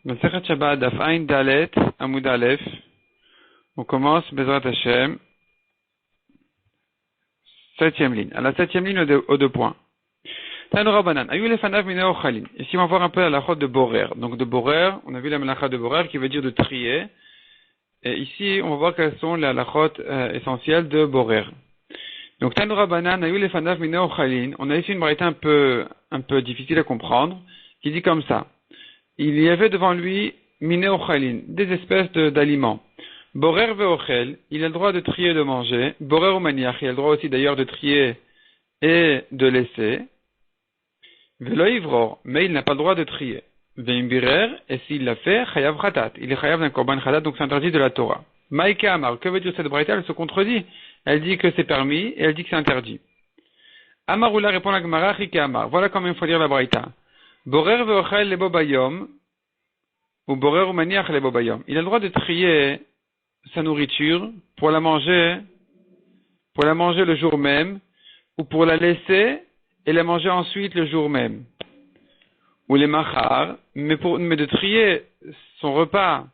Masechet Shabbat, Daf Ain Dalet, Amud Aleph. On commence, Bezrat Hashem, 7e ligne. À la 7e ligne, aux deux points. Tanu Rabbanan, Ayu lefanav mineo chalin. Ici, on va voir un peu la lacha de Borer. Donc, de Borer, on a vu la lacha de Borer qui veut dire de trier. Et ici, on va voir quelles sont les lachot essentielles de Borer. Donc, Tanu Rabbanan, Ayu lefanav mineo chalin. On a ici une braïta un peu difficile à comprendre, qui dit comme ça. Il y avait devant lui mineo chalin, des espèces d'aliments. Borer ve'ochel, il a le droit de trier et de manger. Borer ou maniach, il a le droit aussi d'ailleurs de trier et de laisser. Velo ivror, mais il n'a pas le droit de trier. Ve'imbirer, et s'il l'a fait, chayav khatat, il est chayav d'un korban khatat, donc c'est interdit de la Torah. Maïke Amar, que veut dire cette braïta? Elle se contredit. Elle dit que c'est permis et elle dit que c'est interdit. Amaroula répond à Gemara, Chike Amar. Voilà comment il faut lire la braïta. Borer ve'ochel lebo bayom, ou borer ou maniach lebo bayom. Il a le droit de trier sa nourriture pour la manger le jour même, ou pour la laisser et la manger ensuite le jour même. Ou les machar, mais de trier son repas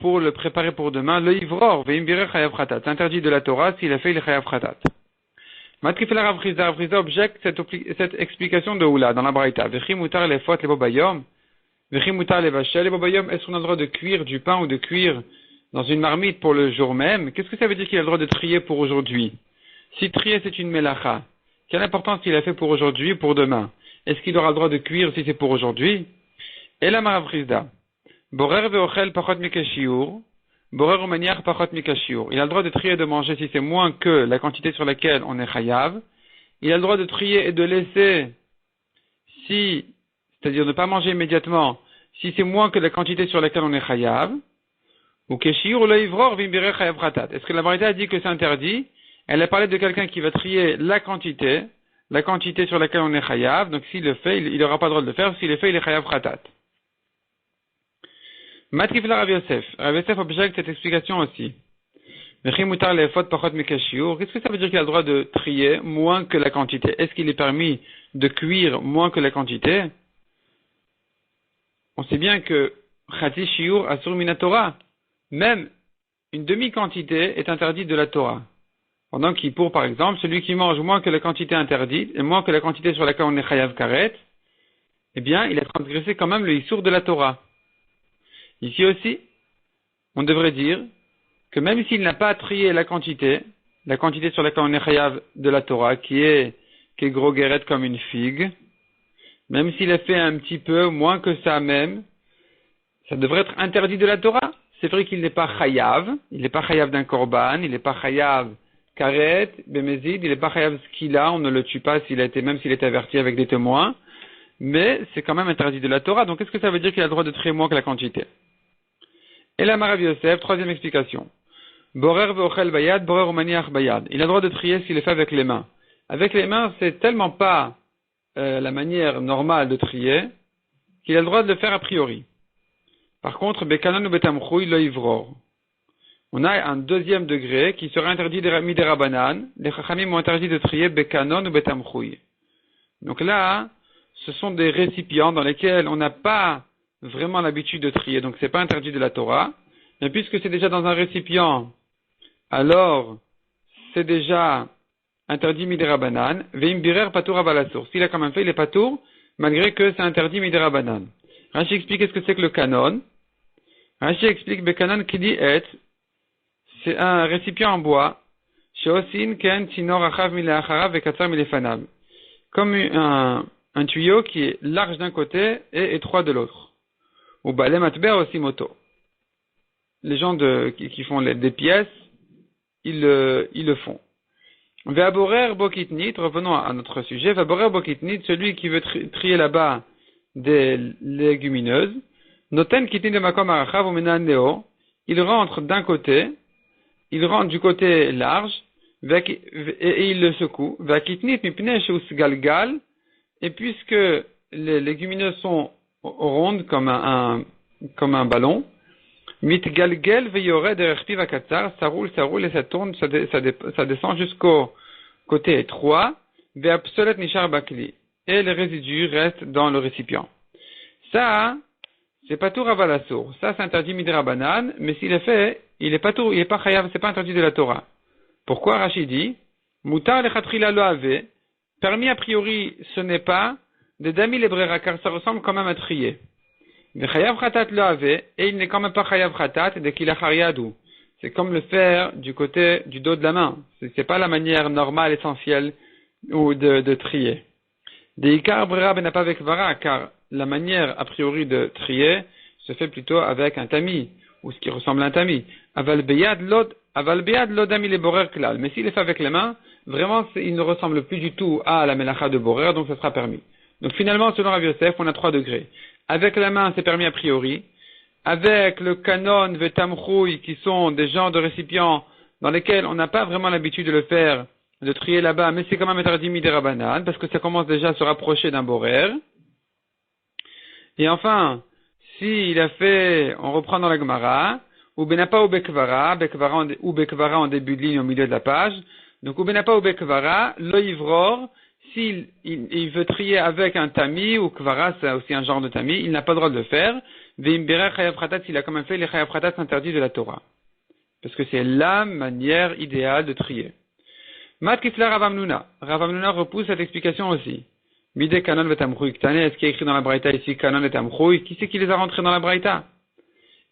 pour le préparer pour demain, le ivror, ve'imbirer chayav khatat. C'est interdit de la Torah s'il a fait il chayav khatat. Matrifela Rav Chizda objecte cette explication de Oula dans la Braïta. Vechi mutar lefot lebo bayom, vechi mutar levashel lebo bayom. Est-ce qu'on a le droit de cuire du pain ou de cuire dans une marmite pour le jour même? Qu'est-ce que ça veut dire qu'il a le droit de trier pour aujourd'hui? Si trier c'est une melacha, quelle importance il a fait pour aujourd'hui ou pour demain? Est-ce qu'il aura le droit de cuire si c'est pour aujourd'hui? Et la Rav Chizda. Borer ve'ochel pachot mikashiur. Borer ou maniach pachot mikashiur. Il a le droit de trier et de manger si c'est moins que la quantité sur laquelle on est chayav. Il a le droit de trier et de laisser c'est-à-dire ne pas manger immédiatement, si c'est moins que la quantité sur laquelle on est chayav. Ou keshiur ou le ivror v'imbireh chayav khatat. Est-ce que la Braïta a dit que c'est interdit? Elle a parlé de quelqu'un qui va trier la quantité sur laquelle on est chayav. Donc s'il le fait, il n'aura pas le droit de le faire. S'il le fait, il est chayav khatat. Matrifla Rav Yosef. Rav Yosef objecte cette explication aussi. Qu'est-ce que ça veut dire qu'il a le droit de trier moins que la quantité? Est-ce qu'il est permis de cuire moins que la quantité? On sait bien que Chati Shiur Asur Mina Torah, même une demi-quantité est interdite de la Torah. Pendant qu'il pour, par exemple, celui qui mange moins que la quantité interdite, et moins que la quantité sur laquelle on est chayav karet, eh bien, il a transgressé quand même le Issour de la Torah. Ici aussi, on devrait dire que même s'il n'a pas trié la quantité sur laquelle on est chayav de la Torah, qui est gros guérette comme une figue, même s'il a fait un petit peu moins que ça même, ça devrait être interdit de la Torah. C'est vrai qu'il n'est pas chayav, il n'est pas chayav d'un korban, il n'est pas chayav karet, bemezid, il n'est pas chayav skila, on ne le tue pas même s'il était averti avec des témoins, mais c'est quand même interdit de la Torah. Donc qu'est-ce que ça veut dire qu'il a le droit de trier moins que la quantité? Et la Rav Yosef, troisième explication. Borer ve'ochel bayad, borer ou maniach bayad. Il a le droit de trier s'il est fait avec les mains. Avec les mains, c'est tellement pas la manière normale de trier qu'il a le droit de le faire a priori. Par contre, bekanon ou betamchouy lo ivror. On a un deuxième degré qui serait interdit de miderabanan. Les chachamim ont interdit de trier bekanon ou betamchouy. Donc là, ce sont des récipients dans lesquels on n'a pas vraiment l'habitude de trier, donc c'est pas interdit de la Torah. Mais puisque c'est déjà dans un récipient, alors c'est déjà interdit miderabanan. Veimbirer patour avalasur. S'il a quand même fait, il est patour, malgré que c'est interdit miderabanan. Rashi explique qu'est-ce que c'est que le canon. Rashi explique bekanon qui dit et, c'est un récipient en bois. Sheosin ken tinor achav mileacharav vekatzar milefanav. Comme un tuyau qui est large d'un côté et étroit de l'autre. Ou balem atber aussi moto. Les gens qui font des pièces, ils le font. Ve'aborer bokitnit, revenons à notre sujet. Ve'aborer bokitnit, celui qui veut trier là-bas des légumineuses. Noten kitnit de makom arachav ou menan neo. Il rentre d'un côté, il rentre du côté large, et il le secoue. Ve'akitnit mipnei sheus galgal. Et puisque les légumineuses sont rondes comme un ballon, mit galgel veyored derechpi vakatzar, ça roule et ça tourne, ça descend jusqu'au côté étroit, ve'absolet nishar bakli, et les résidus restent dans le récipient. Ça, c'est patour avalassour. Ça, c'est interdit midrabanan, mais s'il est fait, il est patour, il est pas chayav, c'est pas interdit de la Torah. Pourquoi Rachid dit, mutar lechatrila lo ave, permis a priori, ce n'est pas, de dami lebrera, car ça ressemble quand même à trier. Mais chayav khatat lo ave, et il n'est quand même pas chayav khatat, de qu'il a chariadou. C'est comme le faire du côté du dos de la main. C'est pas la manière normale, essentielle, ou de trier. Deikar brera ben pas avec vara, car la manière a priori de trier se fait plutôt avec un tamis, ou ce qui ressemble à un tamis. Aval beyad lodami le borer klal. Mais s'il est fait avec les mains, vraiment il ne ressemble plus du tout à la melacha de borer, donc ça sera permis. Donc finalement, selon Rav Yosef, on a 3 degrés. Avec la main, c'est permis a priori. Avec le canon vetamrouille, qui sont des genres de récipients dans lesquels on n'a pas vraiment l'habitude de le faire, de trier là-bas, mais c'est quand même interdit midirabanan, parce que ça commence déjà à se rapprocher d'un borer. Et enfin, s'il a fait, on reprend dans la Gemara, ou benapa ou bekvara, ou bekvara en début de ligne au milieu de la page. Donc, ou benapa ou bekvara, lo ivror, s'il il veut trier avec un tamis, ou kvara, c'est aussi un genre de tamis, il n'a pas le droit de le faire. Ve'imbera chayav khatat, s'il a quand même fait les chayav khatat interdits de la Torah. Parce que c'est la manière idéale de trier. Mat kifla Rav Hamnuna. Rav Hamnuna repousse cette explication aussi. Mide kanon vetamchui ktane, est-ce qu'il y a écrit dans la Braïta ici kanon vetamchui? Qui c'est qui les a rentrés dans la Braïta?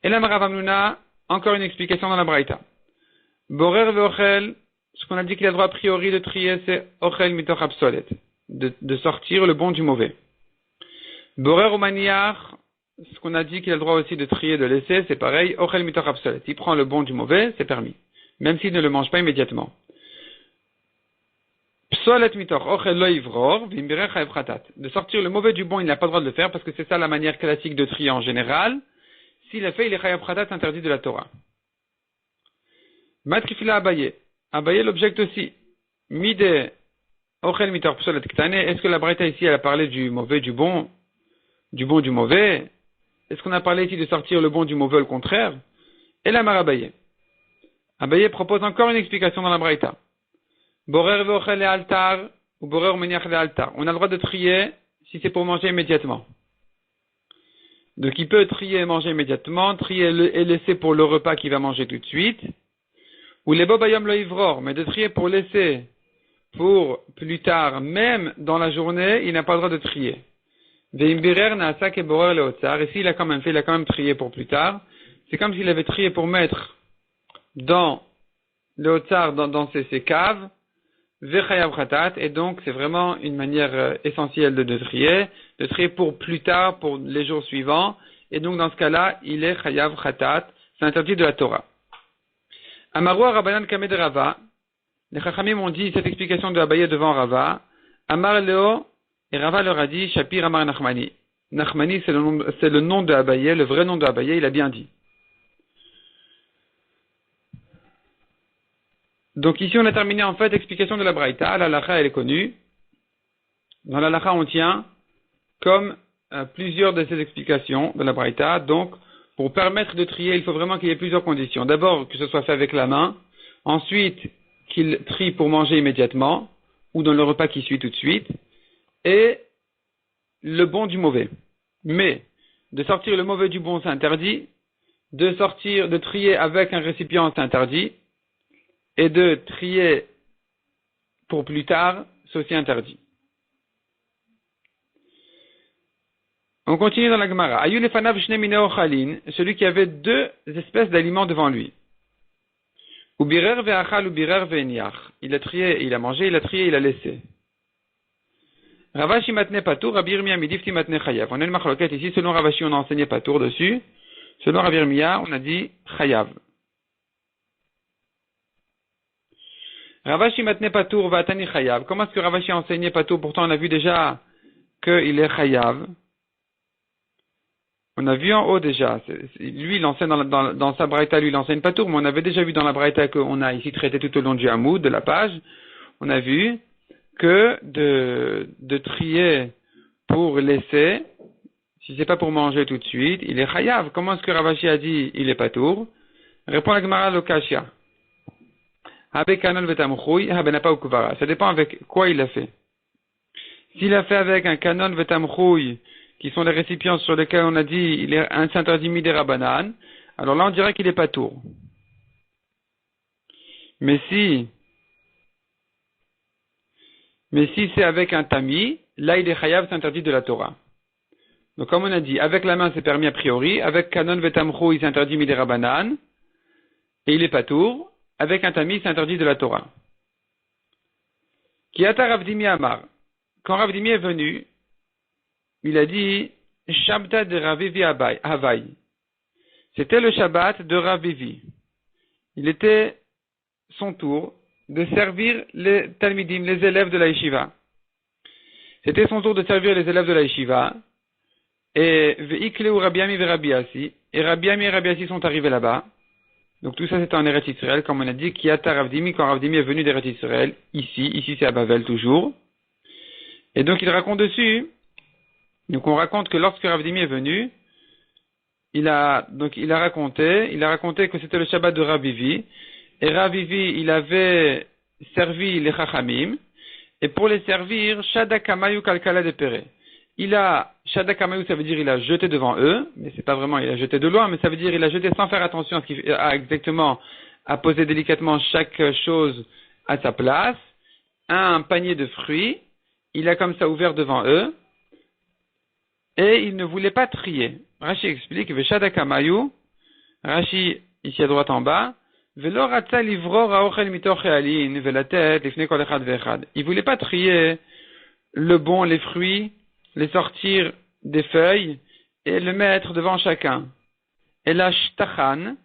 Et là, Rav Hamnuna, encore une explication dans la Braïta. Borer veochel, ce qu'on a dit qu'il a le droit a priori de trier, c'est ochel mitoch absolet, de sortir le bon du mauvais. Borer ou maniar, ce qu'on a dit qu'il a le droit aussi de trier, de laisser, c'est pareil, ochel mitoch absolet. Il prend le bon du mauvais, c'est permis. Même s'il ne le mange pas immédiatement. Psolet mitoch ochel lo ivror, vimbirer chayav khatat. De sortir le mauvais du bon, il n'a pas le droit de le faire parce que c'est ça la manière classique de trier en général. S'il a fait, il est chayav khatat interdit de la Torah. Mat kifila Abaye. Abaye l'objecte aussi. Mide ochel mitoch psolet ktane. Est-ce que la Braïta ici, elle a parlé du mauvais, du bon, du mauvais? Est-ce qu'on a parlé ici de sortir le bon du mauvais, le contraire? Et la Abaye. Abaye propose encore une explication dans la Braïta. Borer veochel le altar, ou borer meniach le altar. On a le droit de trier si c'est pour manger immédiatement. Donc il peut trier et manger immédiatement, trier et laisser pour le repas qu'il va manger tout de suite. Ou les bobayom lo ivror, mais de trier pour laisser pour plus tard, même dans la journée, il n'a pas le droit de trier. Veimbirer naasa ke borer le otsar, et s'il a quand même fait, il a quand même trié pour plus tard. C'est comme s'il avait trié pour mettre dans le otsar, dans ses caves, vechayav khatat, et donc c'est vraiment une manière essentielle de trier pour plus tard, pour les jours suivants, et donc dans ce cas-là, il est chayav khatat, c'est interdit de la Torah. Amarua Rabbanan Kamed Rava, les Chachamim ont dit cette explication de Abaye devant Rava, Amar Leo, et Rava leur a dit, Shapir Amar Nachmani. Nachmani, c'est le nom de Abaye, le vrai nom de Abaye, il a bien dit. Donc ici on a terminé en fait l'explication de la Braïta, la Lacha elle est connue. Dans la Lacha on tient comme plusieurs de ces explications de la Braïta, donc pour permettre de trier, il faut vraiment qu'il y ait plusieurs conditions. D'abord, que ce soit fait avec la main. Ensuite, qu'il trie pour manger immédiatement, ou dans le repas qui suit tout de suite. Et le bon du mauvais. Mais, de sortir le mauvais du bon, c'est interdit. De trier avec un récipient, c'est interdit. Et de trier pour plus tard, c'est aussi interdit. On continue dans la Gemara. Ayu lefanav shne mineo chalin, celui qui avait 2 espèces d'aliments devant lui. Ou birer ve'achal ou birer ve'eniach. Il a trié, il a mangé, il a trié, il a laissé. Ravashi matne patour, Rabbi Yirmiyah midifti matne chayav. On a une marloquette ici, selon Ravashi on a enseigné patour dessus. Selon Rabbi Yirmiyah, on a dit chayav. Ravashi matne patour va'atani chayav. Comment est-ce que Ravashi a enseigné patour? Pourtant on a vu déjà qu'il est chayav. On a vu en haut déjà, lui il enseigne dans sa braïta, lui il enseigne pas tout, mais on avait déjà vu dans la braïta qu'on a ici traité tout au long du hamoud, de la page, on a vu que de trier pour laisser, si c'est pas pour manger tout de suite, il est chayav. Comment est-ce que Ravashi a dit il est pas tour? Répond la Gemara Lokashia. Avec kanon vetamchui, habenapa ou kuvara. Ça dépend avec quoi il l'a fait. S'il a fait avec un kanon vetamchui, qui sont les récipients sur lesquels on a dit il est un interdit midera banane, alors là on dirait qu'il est pas tour. Mais si c'est avec un tamis, là il est chayav, c'est interdit de la Torah. Donc comme on a dit, avec la main c'est permis a priori, avec kanon vetamchou il s'interdit midera banane, et il est pas tour, avec un tamis c'est interdit de la Torah. Kiata Rav Dimi Amar, quand Rav Dimi est venu, il a dit Shabbat de Ravivi Havai. C'était le Shabbat de Ravivi. Il était son tour de servir les Talmidim, les élèves de la Yeshiva. C'était son tour de servir les élèves de la Yeshiva. Et Veikleu Rabbi Ami et Rabbi Assi. Et Rabbi Ami et Rabbi Assi sont arrivés là-bas. Donc tout ça c'était en Eretz Israël, comme on a dit, Kiata Rav Dimi, quand Rav Dimi est venu d'Eretz Israël, ici c'est à Bavel toujours. Et donc il raconte dessus, donc on raconte que lorsque Rav Dimi est venu, il a raconté que c'était le Shabbat de Ravivi, et Ravivi il avait servi les Chachamim, et pour les servir, Shadakamayu Kalkala de Pere. Shadakamayu, ça veut dire il a jeté devant eux, mais c'est pas vraiment il a jeté de loin, mais ça veut dire il a jeté sans faire attention à poser délicatement chaque chose à sa place, un panier de fruits, il a comme ça ouvert devant eux, et il ne voulait pas trier. Rashi explique, Shadakamayu, Rashi, ici à droite en bas, il voulait pas trier le bon, les fruits, les sortir des feuilles et le mettre devant chacun. Ela shtachan,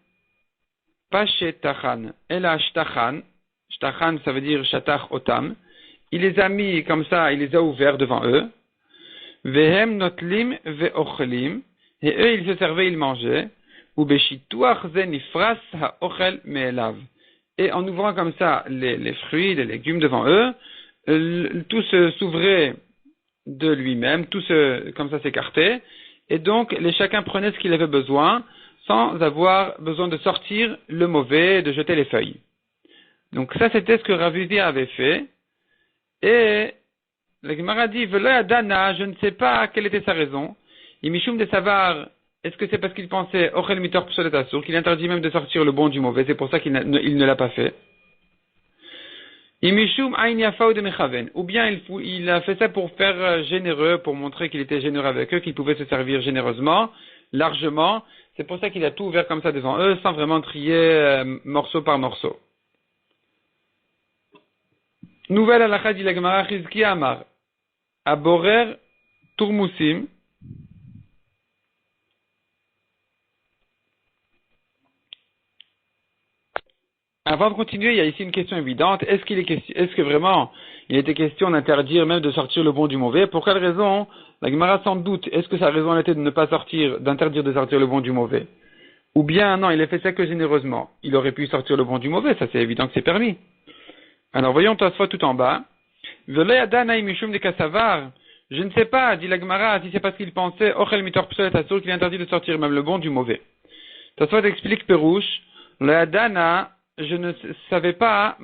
pas shetachan, ela shtachan, shtachan ça veut dire shatach otam, il les a mis comme ça, il les a ouverts devant eux, vehem notlim veochlim, et eux ils se servaient, ils mangeaient, ou beshituach ze nifras haochel me'elav. Et en ouvrant comme ça les fruits, les légumes devant eux, tout s'ouvrait de lui-même, comme ça s'écartait, et donc chacun prenait ce qu'il avait besoin, sans avoir besoin de sortir le mauvais, de jeter les feuilles. Donc ça c'était ce que Rav Uzi avait fait, et la Gemara dit, Vela Dana, je ne sais pas quelle était sa raison, Imishum de Savar, est-ce que c'est parce qu'il pensait, Ochel Mitor Psolet Asur, qu'il interdit même de sortir le bon du mauvais, c'est pour ça qu'il ne l'a pas fait. Imishum Ain Yafa de Mechaven, ou bien il a fait ça pour faire généreux, pour montrer qu'il était généreux avec eux, qu'il pouvait se servir généreusement, largement, c'est pour ça qu'il a tout ouvert comme ça devant eux, sans vraiment trier morceau par morceau. Nouvelle halakha dit la Gemara Chizki Amar, Aborer Turmusim. Avant de continuer, il y a ici une question évidente. Est-ce que vraiment il était question d'interdire même de sortir le bon du mauvais? Pour quelle raison? La Gemara sans doute. Est-ce que sa raison était de ne pas sortir, d'interdire de sortir le bon du mauvais? Ou bien non, il a fait ça que généreusement. Il aurait pu sortir le bon du mauvais, ça c'est évident que c'est permis. Alors voyons Tosfot tout en bas. Je ne sais pas, dit la Gemara, si c'est parce qu'il pensait Ochel mitor psolet asur qu'il est interdit de sortir même le bon du mauvais. Tosfot explique Perouche, le Adana, je ne savais pas,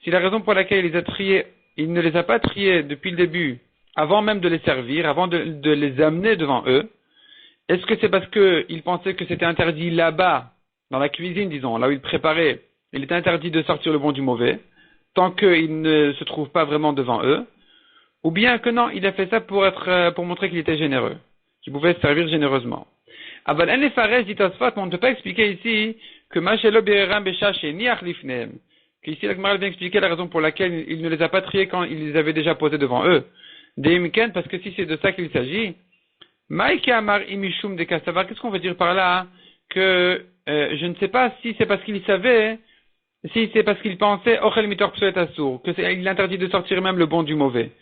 si la raison pour laquelle il ne les a pas triés depuis le début, avant même de les servir, avant de les amener devant eux, est-ce que c'est parce qu'il pensait que c'était interdit là-bas, dans la cuisine, disons, là où il préparait, il était interdit de sortir le bon du mauvais, tant qu'il ne se trouve pas vraiment devant eux, ou bien que non, il a fait ça pour montrer qu'il était généreux, qu'il pouvait se servir généreusement. Aval en efaresh dit Tosfot, on ne peut pas expliquer ici que Mashelo Be'eram Beshash Niach Lifneem, qu'ici la Gemara vient expliquer la raison pour laquelle il ne les a pas triés quand il les avait déjà posés devant eux. Deimken, parce que si c'est de ça qu'il s'agit, Maïke Amar Imishum de Kasavar, qu'est-ce qu'on veut dire par là? Que je ne sais pas si c'est parce qu'il savait, si c'est parce qu'il pensait Ochel Mitor Psolet Asur, qu'il interdit de sortir même le bon du mauvais.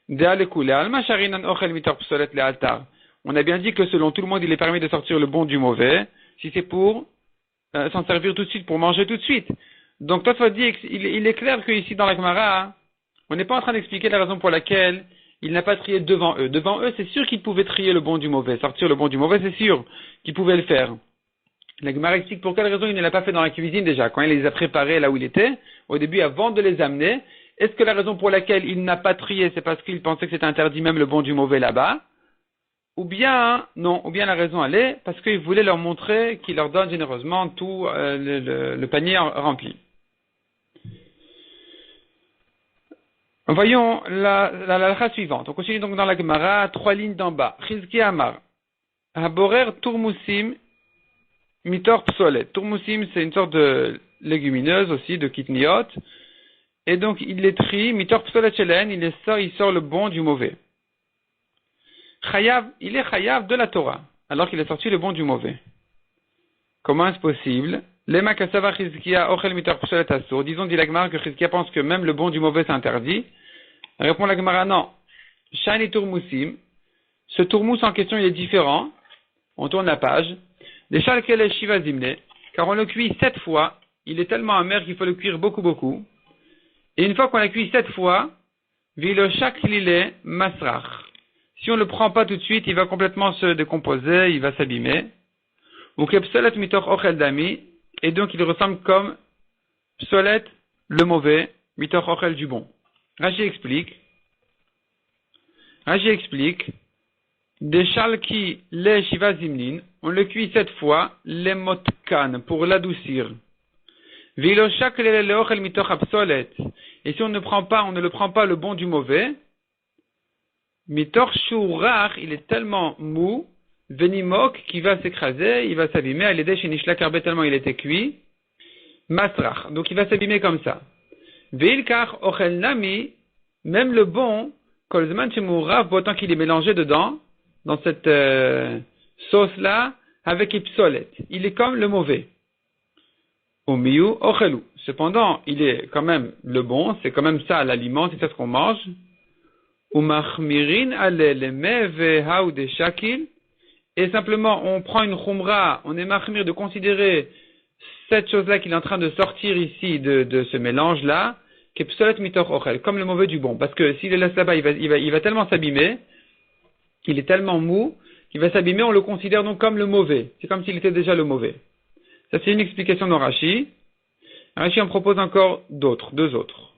De'alekule Alma Sharinan Ochel Mitor Psolet Le'altar. On a bien dit que selon tout le monde, il est permis de sortir le bon du mauvais, si c'est pour s'en servir tout de suite, pour manger tout de suite. Donc, toi, tu vas dire qu'il est clair qu'ici, dans la Gemara, on n'est pas en train d'expliquer la raison pour laquelle il n'a pas trié devant eux. Devant eux, c'est sûr qu'il pouvait trier le bon du mauvais. Sortir le bon du mauvais, c'est sûr qu'il pouvait le faire. La Gemara explique pour quelle raison il ne l'a pas fait dans la cuisine déjà, quand il les a préparés là où il était, au début, avant de les amener, est-ce que la raison pour laquelle il n'a pas trié, c'est parce qu'il pensait que c'était interdit même le bon du mauvais là-bas? Ou bien, non, ou bien la raison elle est parce qu'il voulait leur montrer qu'il leur donne généreusement tout le panier rempli. Voyons la halakha suivante. On continue donc dans la Gemara, 3 lignes d'en bas. Chizki Amar. Haborer turmusim mitor psolet. Turmusim, c'est une sorte de légumineuse aussi, de kitniot. Et donc, il les trie, mitor psolet shelen, il sort le bon du mauvais. Chayav, il est chayav de la Torah, alors qu'il a sorti le bon du mauvais. Comment est-ce possible? Lema kasava Chizkia ochel mitor psolet asur. Disons, dit la Gemara, que Chizkia pense que même le bon du mauvais c'est interdit. Répond la Gemara, non. Shani turmusim. Ce tourmousse en question, il est différent. On tourne la page. Des shalkele shiva zimne. Car on le cuit 7 fois. Il est tellement amer qu'il faut le cuire beaucoup, beaucoup. Et une fois qu'on l'a cuit 7 fois, vilo shaklile masrach. Si on ne le prend pas tout de suite, il va complètement se décomposer, il va s'abîmer. Ou que psolet mitoch ochel dami. Et donc il ressemble comme psolet, le mauvais, mitoch ochel du bon. Rashi explique, des shalki le shiva zimnin, on le cuit 7 fois, les motkan, pour l'adoucir. Vilo shak le ochel mitoch apsolet. Et si on ne le prend pas le bon du mauvais, mitoch shurach, il est tellement mou, venimok, qui va s'écraser, il va s'abîmer, à l'aider chez Nishla Karbe tellement il était cuit, masrach, donc il va s'abîmer comme ça. Veilkar ochel nami, même le bon, kolzman shemourav, autant qu'il est mélangé dedans, dans cette sauce-là, avec ipsolet. Il est comme le mauvais. Omiyu ochelu. Cependant, il est quand même le bon, c'est quand même ça l'aliment, c'est ça ce qu'on mange. Umachmirin ale leme vehaou de shakil. Et simplement, on prend une khumra, on est machmir de considérer cette chose-là qu'il est en train de sortir ici de ce mélange-là, qui est psolet mitoch ochel, comme le mauvais du bon. Parce que s'il le laisse là-bas, il va tellement s'abîmer, il est tellement mou, qu'il va s'abîmer, on le considère donc comme le mauvais. C'est comme s'il était déjà le mauvais. Ça, c'est une explication de Rashi. Rashi en propose encore deux autres.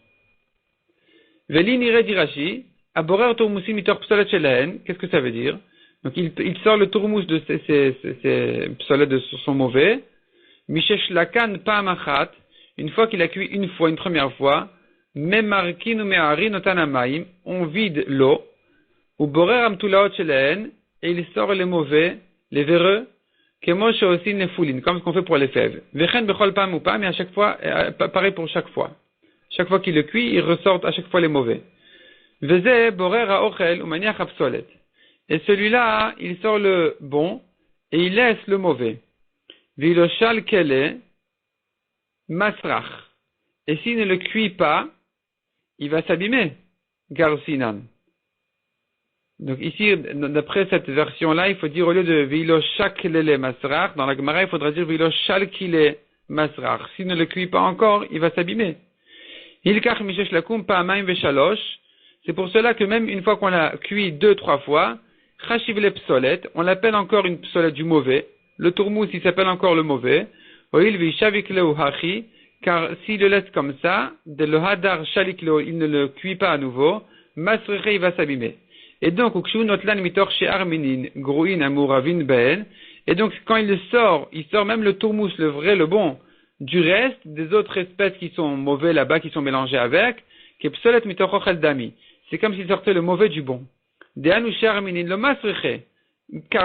Veli nire dit Rashi, aborer tourmoussi mitoch psolet shelahen, qu'est-ce que ça veut dire? Donc il sort le tourmousse de ces psolets de son mauvais. Mishesh lakan pa'amachat, une fois qu'il a cuit une première fois, memarkin ou me'ari notanamaim, on vide l'eau, ou borer amtulaot shelahen, et il sort les mauvais, les véreux, kemo sheosin nefulin, comme ce qu'on fait pour les fèves. Vechen bechol pa'am ou pa'am, et à chaque fois, pareil pour chaque fois. Chaque fois qu'il le cuit, il ressort à chaque fois les mauvais. Veze borer ha'ochel ou maniach apsolet. Et celui-là, il sort le bon, et il laisse le mauvais. Viloshal kele, masrach. Et s'il ne le cuit pas, il va s'abîmer. Garsinan. Donc ici, d'après cette version-là, il faut dire au lieu de viloshak lele masrach, dans la Gemara, il faudra dire viloshal kile masrach. S'il ne le cuit pas encore, il va s'abîmer. Hilkach mishesh lakum pa'amaim veshalosh. C'est pour cela que même une fois qu'on l'a cuit 2-3 fois, Chashiv le psolet, on l'appelle encore une psolet du mauvais. Le tourmousse, il s'appelle encore le mauvais. Oil vishavik leu hachi, car s'il le laisse comme ça, de le hadar shalik leu, il ne le cuit pas à nouveau, masreche, il va s'abîmer. Et donc, ukshu notlan mitor she'ar minin, gruin amuravin ben. Et donc, quand il sort même le tourmousse, le vrai, le bon, du reste, des autres espèces qui sont mauvais là-bas, qui sont mélangées avec, qui est psolet mitor ochel dami. C'est comme s'il sortait le mauvais du bon. Car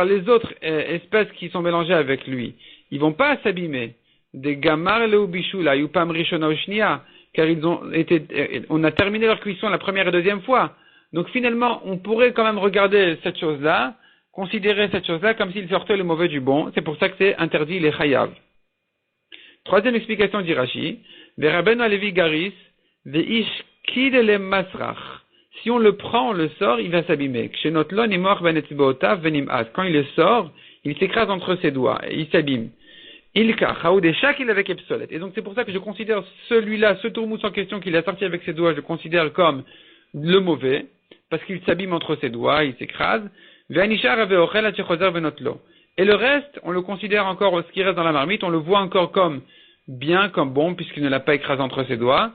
les autres espèces qui sont mélangées avec lui, ils vont pas s'abîmer. Des gamar le bishula yupam rishona ushnia, car on a terminé leur cuisson la première et deuxième fois. Donc finalement, on pourrait quand même regarder cette chose-là, considérer cette chose-là comme s'il sortait le mauvais du bon. C'est pour ça que c'est interdit les chayav. Troisième explication d'Irachi, Verabenu alevi garis veish kidele masrach. Si on le prend, on le sort, il va s'abîmer. Quand il le sort, il s'écrase entre ses doigts et il s'abîme. Et donc c'est pour ça que je considère celui-là, ce tourmousse en question qu'il a sorti avec ses doigts, je considère comme le mauvais, parce qu'il s'abîme entre ses doigts, il s'écrase. Et le reste, on le considère encore, ce qui reste dans la marmite, on le voit encore comme bien, comme bon, puisqu'il ne l'a pas écrasé entre ses doigts.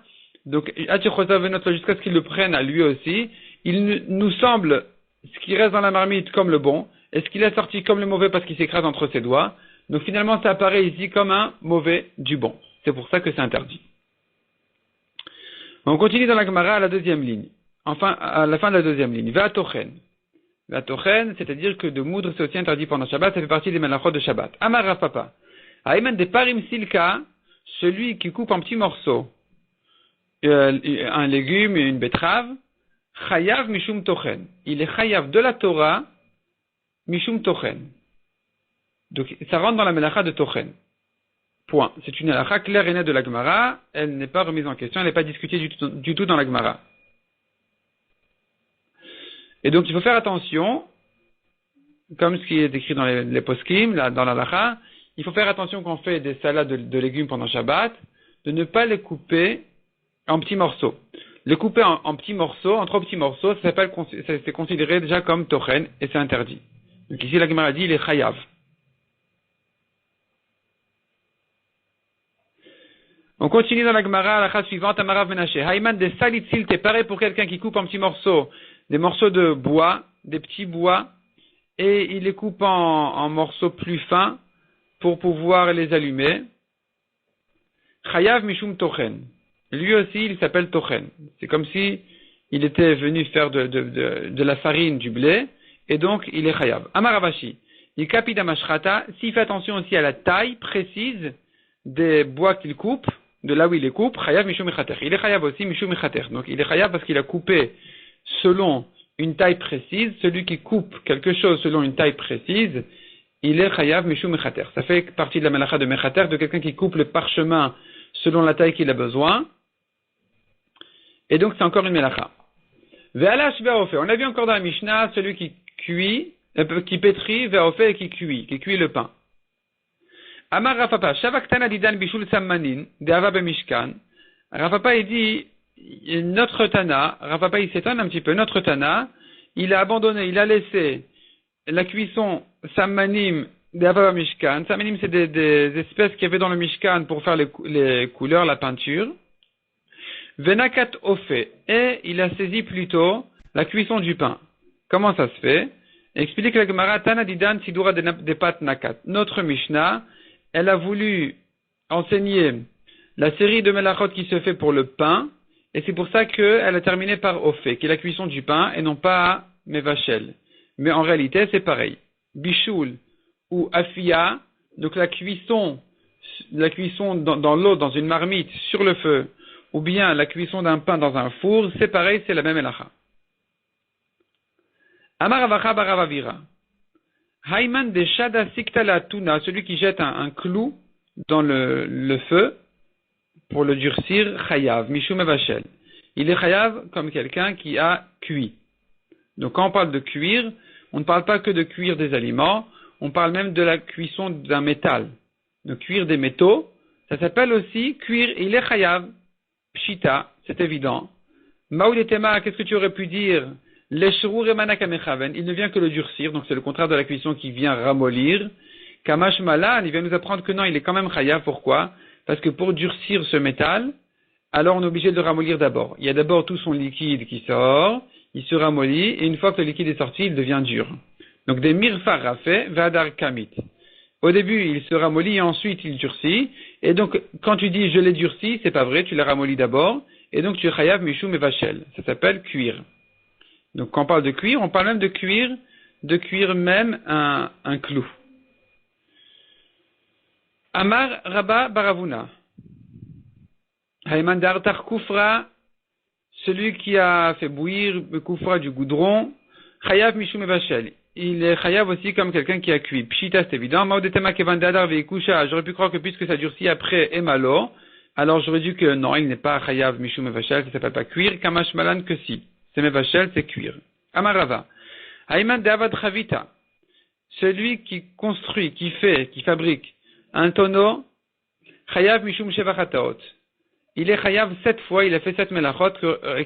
Donc, jusqu'à ce qu'il le prenne à lui aussi, il nous semble ce qui reste dans la marmite comme le bon, et ce qu'il est sorti comme le mauvais parce qu'il s'écrase entre ses doigts. Donc finalement, ça apparaît ici comme un mauvais du bon. C'est pour ça que c'est interdit. On continue dans la Gemara à la deuxième ligne. Enfin, à la fin de la deuxième ligne. Ve'atochen. Ve'atochen, c'est-à-dire que de moudre, c'est aussi interdit pendant Shabbat, ça fait partie des melachot de Shabbat. Amar Rav Papa. Aïman de parim silka, celui qui coupe en petits morceaux un légume et une betterave, chayav mishum tochen. Il est chayav de la Torah, mishum tochen. Donc, ça rentre dans la melacha de tochen. Point. C'est une melacha claire et nette de la Gemara. Elle n'est pas remise en question, elle n'est pas discutée du tout dans la Gemara. Et donc, il faut faire attention, comme ce qui est écrit dans les poskim, là, dans la halacha, il faut faire attention quand on fait des salades de légumes pendant Shabbat, de ne pas les couper en petits morceaux. Les couper en petits morceaux, en trop petits morceaux, c'est considéré déjà comme tochen, et c'est interdit. Donc ici, la Gemara dit, il est chayav. On continue dans la Gemara, la chase suivante, Amarav Menaché. Haïman de salitzil, t'es pareil pour quelqu'un qui coupe en petits morceaux, des morceaux de bois, des petits bois, et il les coupe en morceaux plus fins pour pouvoir les allumer. Chayav mishum tochen. Lui aussi, il s'appelle tochen. C'est comme si il était venu faire de la farine, du blé, et donc il est chayav. Amaravashi. Il kapida mashrata, s'il fait attention aussi à la taille précise des bois qu'il coupe, de là où il les coupe, chayav mishum mechater. Il est chayav aussi mishum mechater. Donc il est chayav parce qu'il a coupé selon une taille précise. Celui qui coupe quelque chose selon une taille précise, il est chayav mishum mechater. Ça fait partie de la melacha de mechater, de quelqu'un qui coupe le parchemin selon la taille qu'il a besoin. Et donc c'est encore une melacha. Ve'alash ve'ofé. On a vu encore dans la Mishnah celui qui cuit, qui pétrit, ve'ofé et qui cuit le pain. Amar Rafapa, Shavaktana didan bishul sammanin, de'ava b'mishkan. Rafapa, il dit, notre Tana, Rafapa, il s'étonne un petit peu, notre Tana, il a abandonné, il a laissé la cuisson sammanim de'ava b'mishkan. Sammanim, c'est des espèces qu'il y avait dans le mishkan pour faire les couleurs, la peinture. Venakat ofé, et il a saisi plutôt la cuisson du pain. Comment ça se fait? Explique la Gemara, Tana didan sidura de pat nakat. Notre Mishnah, elle a voulu enseigner la série de melachot qui se fait pour le pain, et c'est pour ça qu'elle a terminé par ofé, qui est la cuisson du pain, et non pas mevachel. Mais en réalité, c'est pareil. Bishul ou afia, donc la cuisson dans l'eau, dans une marmite, sur le feu, ou bien la cuisson d'un pain dans un four, c'est pareil, c'est la même melacha. Amar Avacha Baravavira. Haïman de Shada Siktala Tuna, celui qui jette un clou dans le feu pour le durcir, Chayav, Mishum Evachel. Il est Chayav comme quelqu'un qui a cuit. Donc quand on parle de cuire, on ne parle pas que de cuire des aliments, on parle même de la cuisson d'un métal. De cuire des métaux, ça s'appelle aussi cuire, il est Chayav. Pshita, c'est évident. Maouletema, qu'est-ce que tu aurais pu dire? Il ne vient que le durcir, donc c'est le contraire de la cuisson qui vient ramollir. Kamash Malan, il vient nous apprendre que non, il est quand même chayav. Pourquoi? Parce que pour durcir ce métal, alors on est obligé de le ramollir d'abord. Il y a d'abord tout son liquide qui sort, il se ramollit, et une fois que le liquide est sorti, il devient dur. Donc des mirfar rafé, vadar kamit. Au début, il se ramollit et ensuite il durcit. Et donc, quand tu dis je l'ai durci, c'est pas vrai, tu l'as ramolli d'abord. Et donc tu es chayav mishum et vachel. Ça s'appelle cuire. Donc quand on parle de cuire, on parle même de cuire même un clou. Amar Rabba Baravuna. Haïman d'artar kufra, celui qui a fait bouillir le kufra du goudron, chayav mishum et vachel. Il est chayav aussi comme quelqu'un qui a cuit. Pshita, c'est évident. Maudetema kevan dadar veikusha. J'aurais pu croire que puisque ça durcit après emalo, alors j'aurais dit que non, il n'est pas chayav mishum mevachel, ça s'appelle pas cuire. Kamash malan que si. C'est mevachel, c'est cuire. Amarava. Haïman deavad chavita. Celui qui construit, qui fabrique un tonneau, chayav mishum shevachataot. Il est chayav 7 fois, il a fait 7 melachot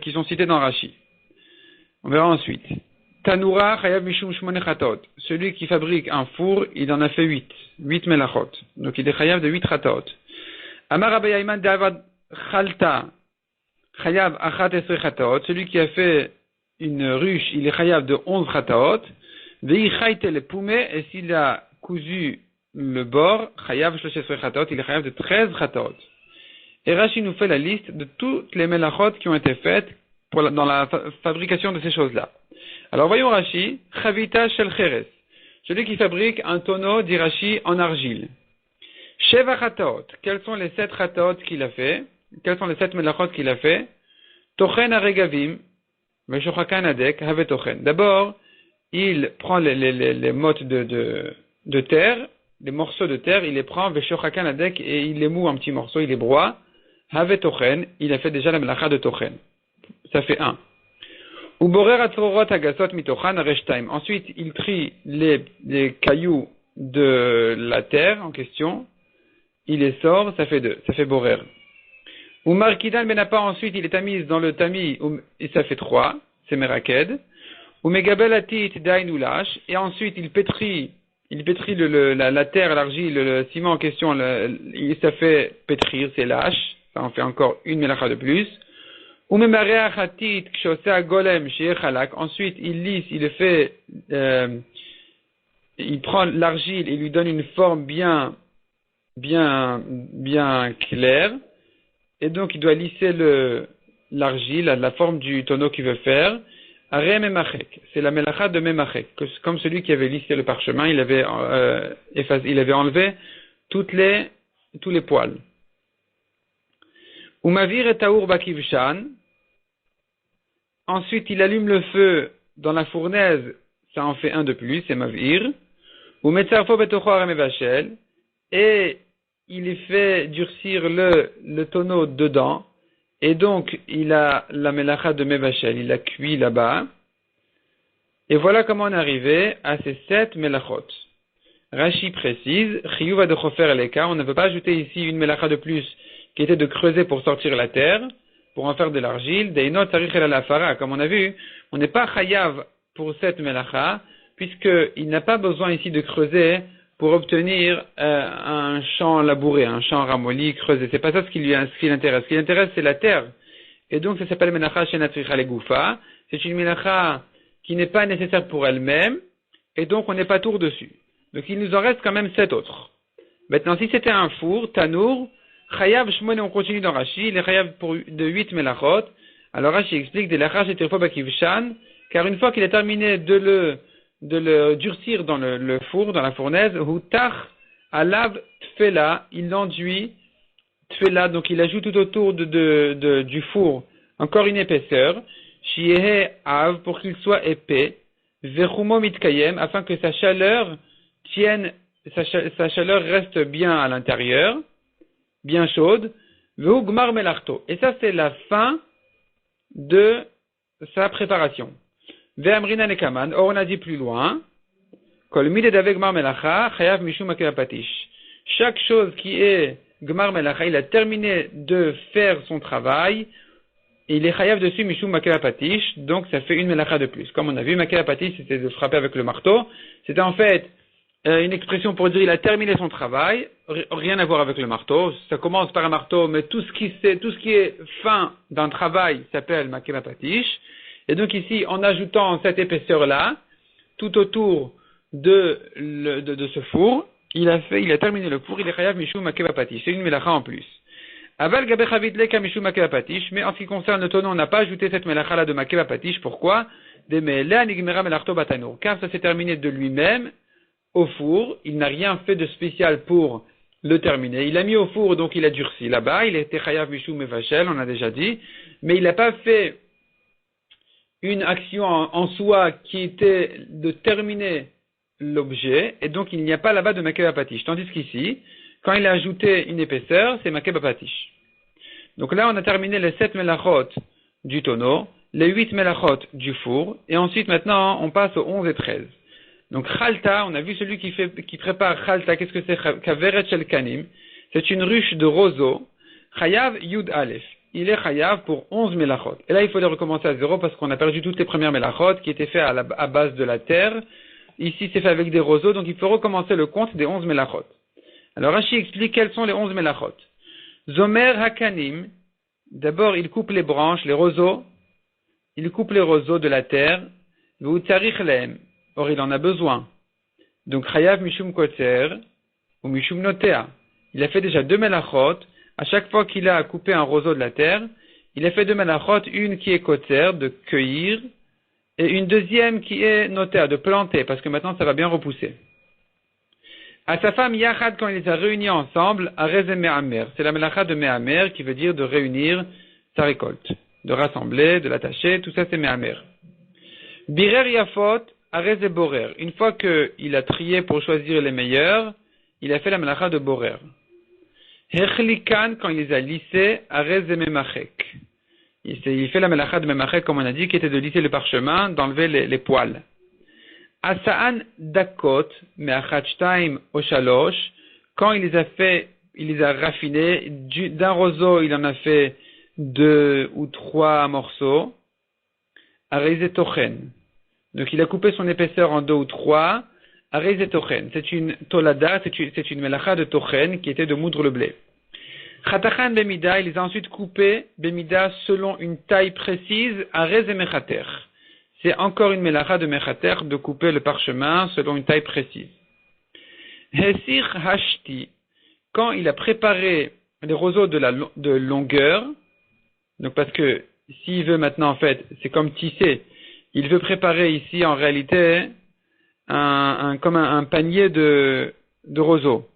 qui sont cités dans Rashi. On verra ensuite. Tanura chayav mishum shmone chatot. Celui qui fabrique un four, il en a fait 8 melachot. Donc il est chayav de 8 chatot. Amar Rabbi Haïman deavad chalta. chayav achat esrei chataot. Celui qui a fait une ruche, il est chayav de 11 chataot. Vei chayte le poumé, et s'il a cousu le bord, chayav shlosh esrei chataot, il est chayav de 13 chataot. Et Rashi nous fait la liste de toutes les melachot qui ont été faites dans la fabrication de ces choses-là. Alors voyons Rashi, chavita shel cheres, celui qui fabrique un tonneau, dit Rashi, en argile. Sheva chataot, quels sont les 7 chataot qu'il a fait? Quels sont les 7 melachot qu'il a fait? Tochen aregavim, veshochakan adek, have tochen. D'abord, il prend les mottes de terre, les morceaux de terre, il les prend, veshochakan adek, et il les moue en petits morceaux, il les broie. Have tochen, il a fait déjà la melacha de tochen. Ça fait 1. Uborer atzorot agasot mitochan areshtaim. Ensuite, il trie les cailloux de la terre en question. Il les sort, ça fait 2. Ça fait borer. Umar kidan benapa, ensuite, il est tamise dans le tamis, et ça fait 3. C'est meraked. Umegabel atit dain ulash. Et ensuite, il pétrit la terre, l'argile, le ciment en question, ça fait pétrir, c'est lâche. Ça en fait encore une melacha de plus. Ensuite, il lisse, il prend l'argile et lui donne une forme bien claire. Et donc, il doit lisser l'argile, la forme du tonneau qu'il veut faire. Aré memachek. C'est la melacha de memachek. Comme celui qui avait lissé le parchemin, il avait enlevé tous les poils. Umavir et taour bakivshan. Ensuite, il allume le feu dans la fournaise, ça en fait 1 de plus, c'est mavir. Umetzarfo betocho aramevachel. Et il fait durcir le tonneau dedans. Et donc, il a la melacha de mevachel, il a cuit là-bas. Et voilà comment on est arrivé à ces 7 melachot. Rashi précise, chiyuva de chofer eleka, on ne peut pas ajouter ici une melacha de plus, qui était de creuser pour sortir la terre, pour en faire de l'argile, deinot tarich el alafara, comme on a vu, on n'est pas chayav pour cette melacha, puisqu'il n'a pas besoin ici de creuser pour obtenir un champ labouré, un champ ramolli, creusé. C'est pas ça ce qui l'intéresse. Ce qui l'intéresse, c'est la terre. Et donc, ça s'appelle melacha shenatricha legoufa. C'est une melacha qui n'est pas nécessaire pour elle-même, et donc on n'est pas tour dessus. Donc, il nous en reste quand même 7 autres. Maintenant, si c'était un four, tanour, chayav shmone, on continue dans Rashi, il est chayav de 8 melachot. Alors Rashi explique, des lachach et tirfo bakivshan, car une fois qu'il a terminé de le durcir dans le four, dans la fournaise, hutach alav tfela, il l'enduit, tfela, donc il ajoute tout autour du four encore une épaisseur, shiehe av, pour qu'il soit épais, vechumo mitkayem, afin que sa chaleur reste bien à l'intérieur, bien chaude, veugmar melarto. Et ça, c'est la fin de sa préparation. Ve'amrina nekaman, or on a dit plus loin, kol mide daveg gmar melacha, chayav mishum makevapatish. Chaque chose qui est gmar melacha, il a terminé de faire son travail, et il est chayav dessus mishum makevapatish, donc ça fait une melacha de plus. Comme on a vu, makevapatish, c'était de frapper avec le marteau. C'était en fait une expression pour dire il a terminé son travail, rien à voir avec le marteau. Ça commence par un marteau, mais tout ce qui est fin d'un travail s'appelle makevapatish. Et donc ici, en ajoutant cette épaisseur-là, tout autour de ce four, il a terminé le four, il est chayav mishum makevapatish. C'est une melacha en plus. Aval gabe chavitleka mishum makevapatish, mais en ce qui concerne le tonneau, on n'a pas ajouté cette melacha-là de makevapatish. Pourquoi? Car ça s'est terminé de lui-même au four. Il n'a rien fait de spécial pour le terminer. Il a mis au four, donc il a durci là-bas. Il était chayav mishum mevachel, on a déjà dit. Mais il n'a pas fait une action en soi qui était de terminer l'objet, et donc il n'y a pas là-bas de makevapatish. Tandis qu'ici, quand il a ajouté une épaisseur, c'est makevapatish. Donc là, on a terminé les 7 melachot du tonneau, les 8 melachot du four, et ensuite maintenant, on passe aux 11 et 13. Donc chalta, on a vu celui qui prépare chalta, qu'est-ce que c'est? Kaveret shel kanim, c'est une ruche de roseau, chayav yud alef. Il est chayav pour 11 melachot. Et là, il faut les recommencer à 0 parce qu'on a perdu toutes les premières melachot qui étaient faites à base de la terre. Ici, c'est fait avec des roseaux, donc il faut recommencer le compte des 11 melachot. Alors, Rashi explique quels sont les 11 melachot. Zomer hakanim, D'abord, il coupe les branches, les roseaux. Il coupe les roseaux de la terre. Ou tzarich lehem. Or, il en a besoin. Donc, chayav mishum kotzer ou mishum notea. Il a fait déjà 2 melachot. À chaque fois qu'il a coupé un roseau de la terre, il a fait 2 melachot, une qui est kotzer, de cueillir, et une deuxième qui est notea, de planter, parce que maintenant ça va bien repousser. À sa femme Yachad, quand il les a réunis ensemble, Arez et Me'amer. C'est la melacha de Me'amer qui veut dire de réunir sa récolte, de rassembler, de l'attacher, tout ça c'est Me'amer. Birer Yafot, Arez et Borer. Une fois qu'il a trié pour choisir les meilleurs, il a fait la melacha de Borer. Hechlikan, quand il les a lissés, Arez et Memachek. Il fait la melacha de Memachek, comme on a dit, qui était de lisser le parchemin, d'enlever les poils. Asa'an dakot, me'achachtaim oshalosh, quand il les a raffinés, d'un roseau, il en a fait 2 ou 3 morceaux, areize tochen. Donc il a coupé son épaisseur en 2 ou 3, areize tochen. C'est une tolada, c'est une melacha de tochen, qui était de moudre le blé. Chatachan bemida, il les a ensuite coupés, bemida, selon une taille précise, areize mechater. C'est encore une melacha de mechater de couper le parchemin selon une taille précise. Hesir hashti, quand il a préparé les roseaux de longueur, donc parce que s'il veut maintenant en fait, c'est comme tisser, il veut préparer ici en réalité comme un panier de roseaux.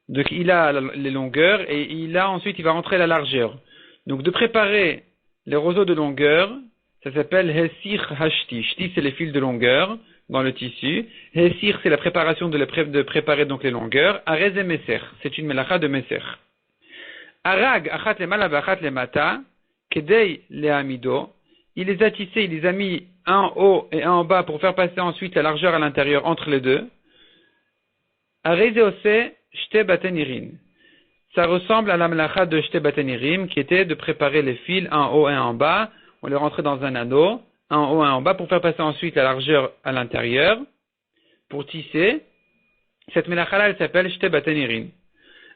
Donc il a les longueurs et ensuite il va rentrer la largeur. Donc de préparer les roseaux de longueur, ça s'appelle Hesir Hashti. Shti, c'est les fils de longueur dans le tissu. Hesir, c'est la préparation de préparer donc les longueurs. Arez et Meser, c'est une melacha de Meser. Arag, Achat le Mala, Achat le Mata, Kedei le Amido. Il les a tissés, il les a mis un en haut et un en bas pour faire passer ensuite la largeur à l'intérieur entre les deux. Arez et Ose, Shte Batenirin. Ça ressemble à la melacha de Shte Batenirim qui était de préparer les fils un en haut et un en bas. On les rentrait dans un anneau, un en haut, un en bas, pour faire passer ensuite la largeur à l'intérieur, pour tisser. Cette melacha-là, elle s'appelle Shte Batenirin.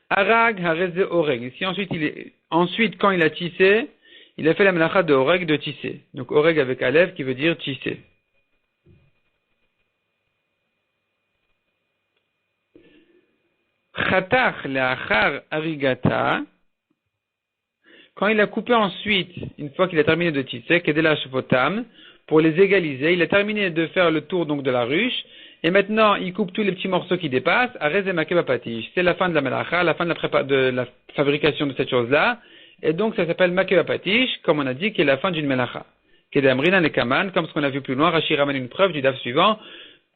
Arag, Hareze, Oreg. Ici, ensuite, quand il a tissé, il a fait la melacha de Oreg, de tisser. Donc, Oreg avec Aleph, qui veut dire tisser. Chatach, le'achar, arigata. Quand il a coupé ensuite, une fois qu'il a terminé de tisser, kedela shvotam, pour les égaliser, il a terminé de faire le tour donc de la ruche, et maintenant il coupe tous les petits morceaux qui dépassent, arez et makeba patish. C'est la fin de la melacha, la fin de la fabrication de cette chose-là, et donc ça s'appelle makeba patish, comme on a dit, qui est la fin d'une melacha. Kedamrina nekaman, comme ce qu'on a vu plus loin, Rashi ramène une preuve du daf suivant,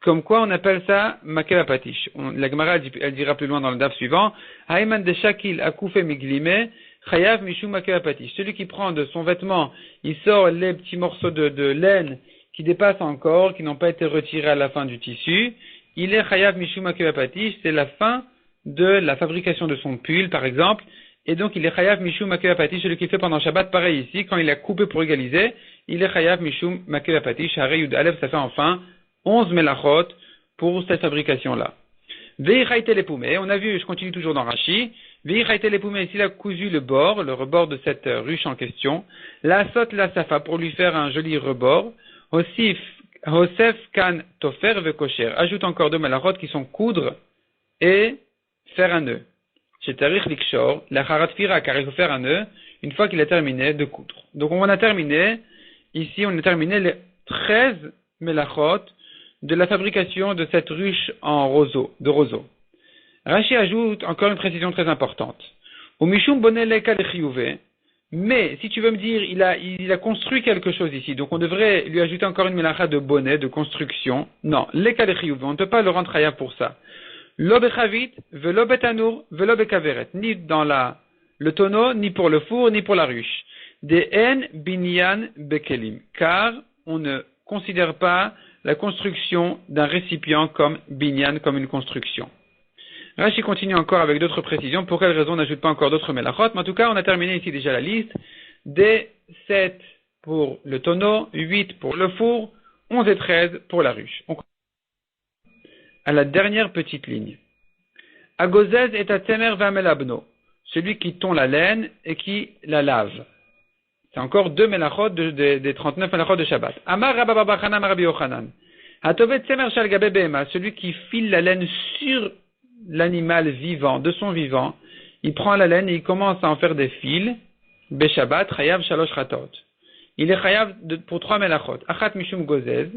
comme quoi on appelle ça makeba patish. La Gemara elle dira plus loin dans le daf suivant, Haïman de shakil akoufe miglime, Chayav mishum makeba patish. Celui qui prend de son vêtement, il sort les petits morceaux de laine qui dépassent encore, qui n'ont pas été retirés à la fin du tissu. Il est chayav mishum makeba patish, c'est la fin de la fabrication de son pull, par exemple. Et donc il est chayav mishum makeba patish, celui qui fait pendant Shabbat, pareil ici, quand il a coupé pour égaliser, il est chayav mishum makeba patish. Harei Yud Aleph, ça fait enfin 11 melachot pour cette fabrication-là. Veichaïte les poumées, on a vu, je continue toujours dans Rashi, Veichaïte les poumées, s'il a cousu le rebord de cette ruche en question, la sot la safa, pour lui faire un joli rebord, Hosef kan tofer ve kosher, ajoute encore 2 melachot qui sont coudre et faire un nœud. Chez Tarich Likshor, la charat fira, car il faut faire un nœud une fois qu'il a terminé de coudre. Donc on a terminé, ici on a terminé les 13 melachot de la fabrication de cette ruche en roseau. Rashi ajoute encore une précision très importante. Au Mishum bonele kalechiyuve, mais si tu veux me dire, il a construit quelque chose ici, donc on devrait lui ajouter encore une melacha de bonnet, de construction. Non, le kalechiyuve, on ne peut pas le rendre chayav pour ça. Lo bechavit, velo betanour, velo bekaveret, ni dans le tonneau, ni pour le four, ni pour la ruche. Des en binyan bekelim, car on ne considère pas la construction d'un récipient comme binyan, comme une construction. Rashi continue encore avec d'autres précisions. Pour quelle raison on n'ajoute pas encore d'autres melachot? Mais en tout cas, on a terminé ici déjà la liste. Des 7 pour le tonneau, 8 pour le four, 11 et 13 pour la ruche. À la dernière petite ligne. Agozez et atzemer vamelabno. celui qui tond la laine et qui la lave. C'est encore 2 melachot des 39 melachot de Shabbat. Amar Rabba Bar Chana Rabbi Yochanan. Hatovet Tsemer Shal Gabe Behema, celui qui file la laine sur l'animal vivant, de son vivant, il prend la laine et il commence à en faire des fils. Beshabbat, Chayav Shalosh Chatot. Il est Chayav pour 3 melachot. Achat Mishum Gozez,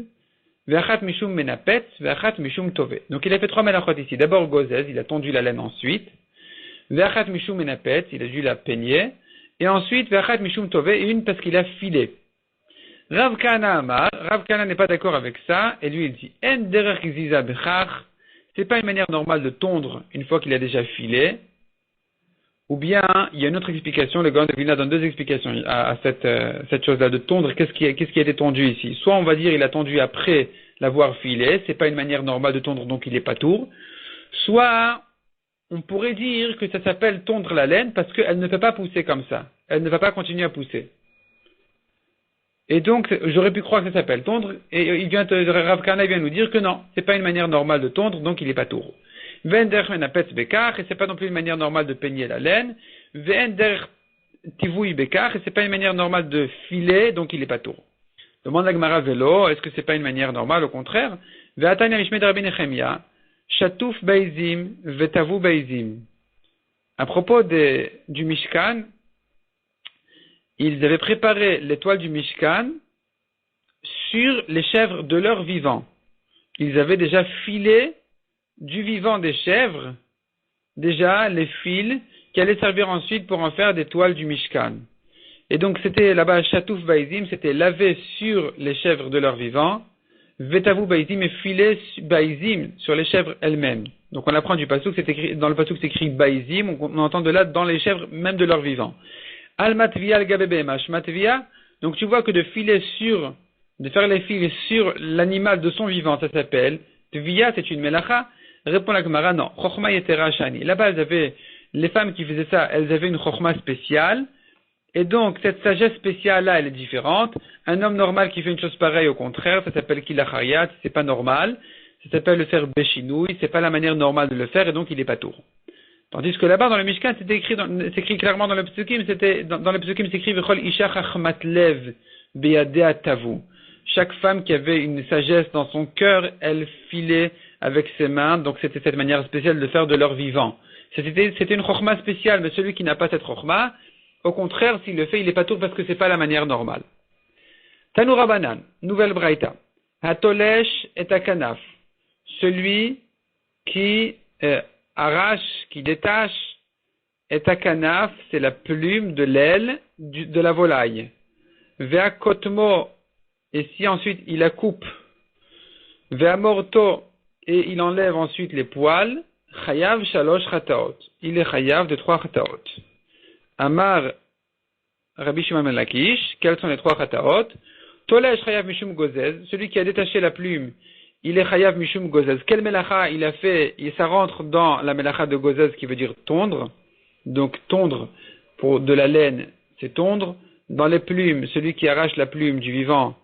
Ve'achat Mishum Menapet, Ve'achat Mishum Tove. Donc il a fait 3 melachot ici. D'abord Gozez, il a tondu la laine ensuite. Ve'achat Mishum Menapet, il a dû la peigner. Et ensuite, Ve'achat Mishum Tove, et une parce qu'il a filé. Rav Kana Amar, Rav Kana n'est pas d'accord avec ça, et lui il dit, En derech gziza bechach, c'est pas une manière normale de tondre une fois qu'il a déjà filé, ou bien, il y a une autre explication, le Gaon de Vilna donne 2 explications à cette chose-là de tondre, qu'est-ce qui a été tondu ici? Soit on va dire, il a tondu après l'avoir filé, c'est pas une manière normale de tondre, donc il est pas tour, soit, on pourrait dire que ça s'appelle tondre la laine parce qu'elle ne peut pas pousser comme ça. Elle ne va pas continuer à pousser. Et donc, j'aurais pu croire que ça s'appelle tondre, et Rav Kana vient nous dire que non, c'est pas une manière normale de tondre, donc il n'est pas tour. Vender menapetz bekach, et c'est pas non plus une manière normale de peigner la laine. Vender tivui bekach, et c'est pas une manière normale de filer, donc il n'est pas tour. Demande à Gemara Velo, est-ce que c'est pas une manière normale, au contraire? Ve'atanya mishmed Rabbi Nechemia, Shatouf Baizim, Vetavu Baizim. À propos du Mishkan, ils avaient préparé l'étoile du Mishkan sur les chèvres de leur vivant. Ils avaient déjà filé du vivant des chèvres, déjà les fils qui allaient servir ensuite pour en faire des toiles du Mishkan. Et donc c'était là-bas Shatouf Baizim, c'était lavé sur les chèvres de leur vivant. Vetavu Baizim et filé Baizim sur les chèvres elles-mêmes. Donc on apprend du pasuk, c'est écrit, dans le pasuk c'est écrit Baizim, on entend de là dans les chèvres même de leur vivant. Al matvia al gabe behemash matvia, donc tu vois que de faire les fils sur l'animal de son vivant, ça s'appelle tvia, c'est une melacha. Répond la Gemara, non. Chochma yetera shani. Là-bas, les femmes qui faisaient ça, elles avaient une chochma spéciale. Et donc, cette sagesse spéciale-là, elle est différente. Un homme normal qui fait une chose pareille, au contraire, ça s'appelle kilachariat, c'est pas normal. Ça s'appelle le faire béchinouille, c'est pas la manière normale de le faire, et donc il est pas tour. Tandis que là-bas, dans le Mishkan, c'est écrit clairement dans le Psukim, dans le Psukim, c'est écrit, V'chol isha chachmatlev beyadea tavu. Chaque femme qui avait une sagesse dans son cœur, elle filait avec ses mains, donc c'était cette manière spéciale de faire de leur vivant. C'était une chokhma spéciale, mais celui qui n'a pas cette chokhma, au contraire, s'il le fait, il est pas tour parce que c'est pas la manière normale. Tanoura Banan, nouvelle braïta. Hatolesh et akanaf. Celui qui arrache, qui détache, et akanaf, c'est la plume de l'aile de la volaille. Vea kotmo, et si ensuite il la coupe. Vea morto, et il enlève ensuite les poils. Chayav shalosh chataot. Il est chayav de 3 chataot. Amar Rabbi Shimon ben Lakish, quels sont les 3 chataot? Tolesh chayav mishum gozez, celui qui a détaché la plume, il est chayav mishum gozez. Quel melacha il a fait? Ça rentre dans la melacha de gozez qui veut dire tondre. Donc tondre pour de la laine, c'est tondre. Dans les plumes, celui qui arrache la plume du vivant,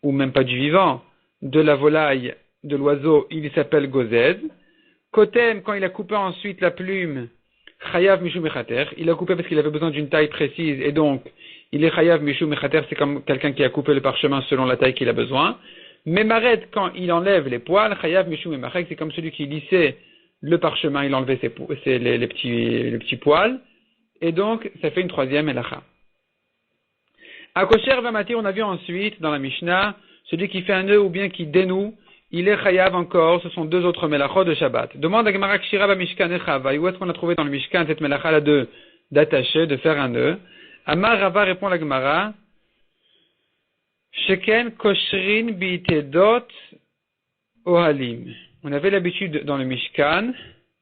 ou même pas du vivant, de la volaille, de l'oiseau, il s'appelle gozez. Kotem, quand il a coupé ensuite la plume, chayav mishum echater, il a coupé parce qu'il avait besoin d'une taille précise, et donc, il est chayav mishum echater, c'est comme quelqu'un qui a coupé le parchemin selon la taille qu'il a besoin. Mais Maret, quand il enlève les poils, chayav mishum emachek, c'est comme celui qui lissait le parchemin, il enlevait les petits poils, et donc, ça fait une 3e elacha. À Kosher Vamati, on a vu ensuite, dans la Mishnah, celui qui fait un nœud ou bien qui dénoue, il est chayav encore, ce sont 2 autres melachot de Shabbat. Demande à Gemara Kshira Bamishkan Echavai, où est-ce qu'on a trouvé dans le Mishkan cette melacha-là d'attacher, de faire un nœud? Amar Rava répond à la Gemara, Sheken Koshrin Biitedot Ohalim. On avait l'habitude dans le Mishkan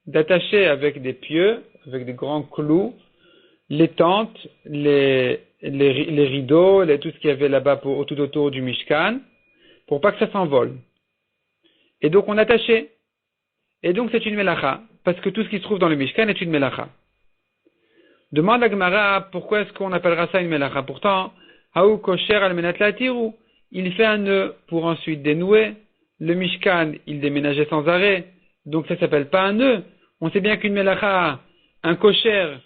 d'attacher avec des pieux, avec des grands clous, les tentes, les rideaux, tout ce qu'il y avait là-bas tout autour du Mishkan, pour pas que ça s'envole. Et donc on attachait. Et donc c'est une melacha, parce que tout ce qui se trouve dans le Mishkan est une melacha. Demande à Gemara, pourquoi est-ce qu'on appellera ça une melacha? Pourtant, Haou kosher al menat latiru, il fait un nœud pour ensuite dénouer. Le Mishkan, il déménageait sans arrêt, donc ça s'appelle pas un nœud. On sait bien qu'une melacha, un kosher,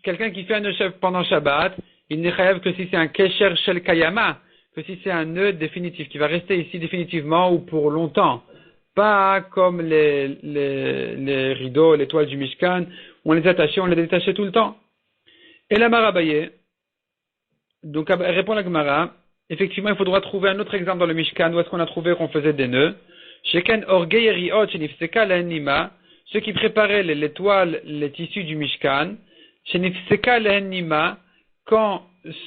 quelqu'un qui fait un nœud pendant Shabbat, il n'est chayav que si c'est un kesher shel kayama, que si c'est un nœud définitif, qui va rester ici définitivement ou pour longtemps. Pas comme les rideaux, les toiles du Mishkan, où on les attachait, on les détachait tout le temps. Et la Marabaye, donc répond la Gemara, effectivement il faudra trouver un autre exemple dans le Mishkan, où est-ce qu'on a trouvé qu'on faisait des nœuds. Sheken orgei riot shenifseka lehenima, ceux qui préparaient les toiles, les tissus du Mishkan, shenifseka lehenima, quand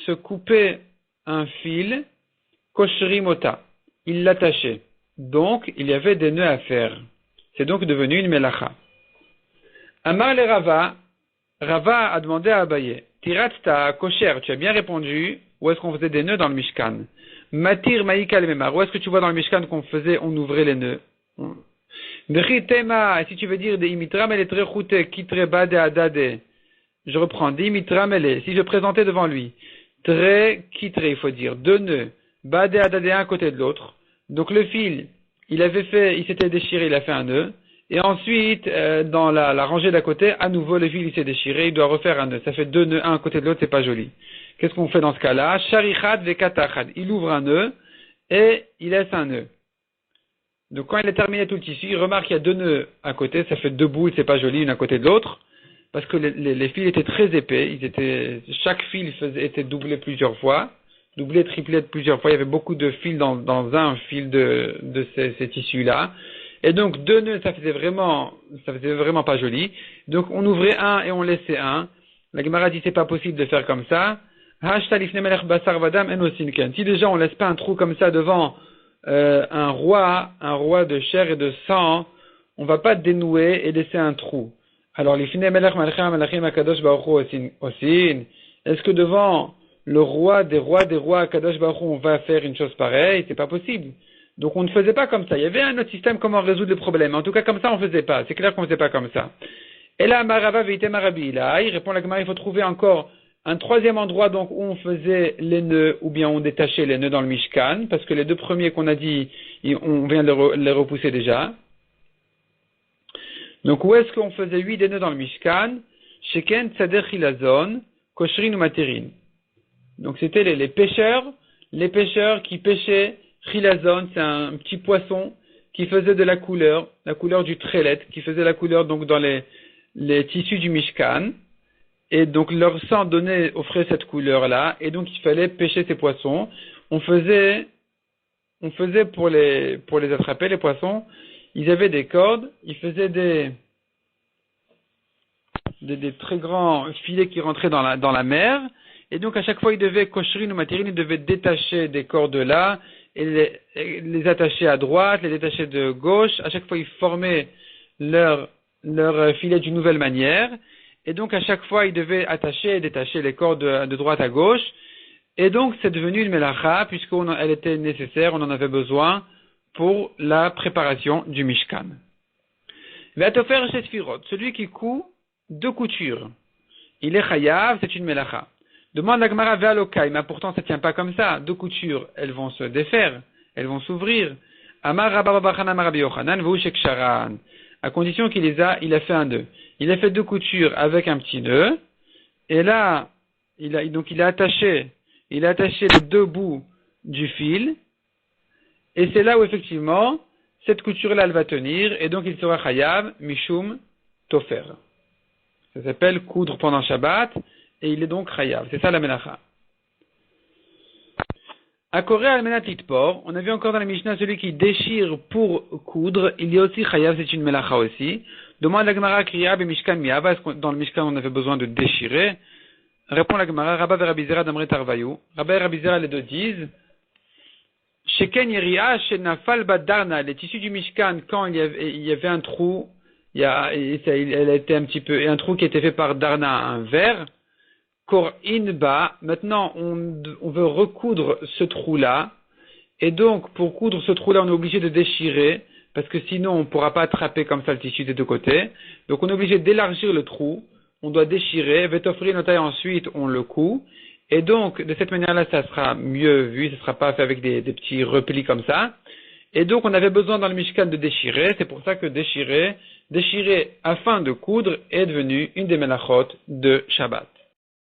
se coupait un fil, koshrimota, il l'attachait. Donc, il y avait des nœuds à faire. C'est donc devenu une melacha. Amar le Rava, Rava a demandé à Abaye, Tirat ta kosher, tu as bien répondu, où est-ce qu'on faisait des nœuds dans le Mishkan? Matir maïka le memar, où est-ce que tu vois dans le Mishkan on ouvrait les nœuds? Tema, si tu veux dire des imitram et trechute, kitre bade adade, je reprends, des imitram et si je présentais devant lui, tre kitre, il faut dire, deux nœuds, bade adade un à côté de l'autre. Donc le fil, il s'était déchiré, il a fait un nœud. Et ensuite, dans la rangée d'à côté, à nouveau le fil il s'est déchiré, il doit refaire un nœud. Ça fait deux nœuds, un à côté de l'autre, c'est pas joli. Qu'est-ce qu'on fait dans ce cas-là? Sharichad vekatachad. Il ouvre un nœud et il laisse un nœud. Donc quand il a terminé tout le tissu, il remarque qu'il y a deux nœuds à côté, ça fait deux boules, c'est pas joli, une à côté de l'autre. Parce que les fils étaient très épais, chaque fil était doublé plusieurs fois. Doublé, triplé plusieurs fois, il y avait beaucoup de fils dans un fil de ces tissus-là. Et donc, deux nœuds, ça faisait vraiment pas joli. Donc, on ouvrait un et on laissait un. La Gemara dit, c'est pas possible de faire comme ça. Si déjà on laisse pas un trou comme ça devant, un roi de chair et de sang, on va pas dénouer et laisser un trou. Alors, est-ce que devant le roi des rois, Kadosh Baruch Hu, on va faire une chose pareille? C'est pas possible. Donc on ne faisait pas comme ça. Il y avait un autre système comment résoudre le problème. En tout cas, comme ça, on faisait pas. C'est clair qu'on faisait pas comme ça. Et là, Marava Veite Marabi, là, il répond la Gemara, il faut trouver encore un troisième endroit donc où on faisait les nœuds ou bien on détachait les nœuds dans le Mishkan, parce que les deux premiers qu'on a dit, on vient de les repousser déjà. Donc où est-ce qu'on faisait 8 des nœuds dans le Mishkan? Sheken Tzader Chilazon, Koshrin ou Materin. Donc c'était les pêcheurs qui pêchaient chilazon, c'est un petit poisson qui faisait de la couleur du trélet, qui faisait la couleur donc dans les tissus du Mishkan, et donc leur sang offrait cette couleur-là, et donc il fallait pêcher ces poissons. On faisait pour les attraper, les poissons, ils avaient des cordes, ils faisaient des très grands filets qui rentraient dans la mer. Et donc, à chaque fois, ils devaient, koshrin ou materin, ils devaient détacher des cordes là, et les attacher à droite, les détacher de gauche. À chaque fois, ils formaient leur filet d'une nouvelle manière. Et donc, à chaque fois, ils devaient attacher et détacher les cordes de droite à gauche. Et donc, c'est devenu une melacha, puisqu'elle était nécessaire, on en avait besoin pour la préparation du Mishkan. Vatofer chez Sfirot, celui qui coud deux coutures. Il est chayav, c'est une melacha. Demande la Gemara ve'alokai, mais pourtant ça tient pas comme ça. Deux coutures, elles vont se défaire, elles vont s'ouvrir. Amar Rabba Bar Chana Rabbi Yochanan v'ushek sharan. À condition il a fait un nœud. Il a fait deux coutures avec un petit nœud. Et là, il a attaché les deux bouts du fil. Et c'est là où effectivement, cette couture-là, elle va tenir. Et donc il sera chayav, mishum, tofer. Ça s'appelle coudre pendant Shabbat. Et il est donc chayav. C'est ça la melacha. À Koré al-menat litpor, on a vu encore dans la Mishnah celui qui déchire pour coudre, il y a aussi chayav, c'est une melacha aussi. Demande la Gemara kriya be mishkan miyava, est-ce que dans le Mishkan on avait besoin de déchirer? Répond la Gemara, Rabba ve Rabbi Zera d'Amre Tarvayu. Rabba et Rabbi Zera les deux disent, Sheken yeria shenafal badarna, les tissus du Mishkan, quand il y avait un trou, elle était un petit peu, et un trou qui était fait par darna, un verre, Kor inba, maintenant on veut recoudre ce trou-là, et donc pour coudre ce trou-là on est obligé de déchirer, parce que sinon on ne pourra pas attraper comme ça le tissu des deux côtés, donc on est obligé d'élargir le trou, on doit déchirer, vetofri notaille ensuite on le coud, et donc de cette manière-là ça sera mieux vu, ça ne sera pas fait avec des petits replis comme ça, et donc on avait besoin dans le Mishkan de déchirer, c'est pour ça que déchirer afin de coudre est devenu une des melachot de Shabbat.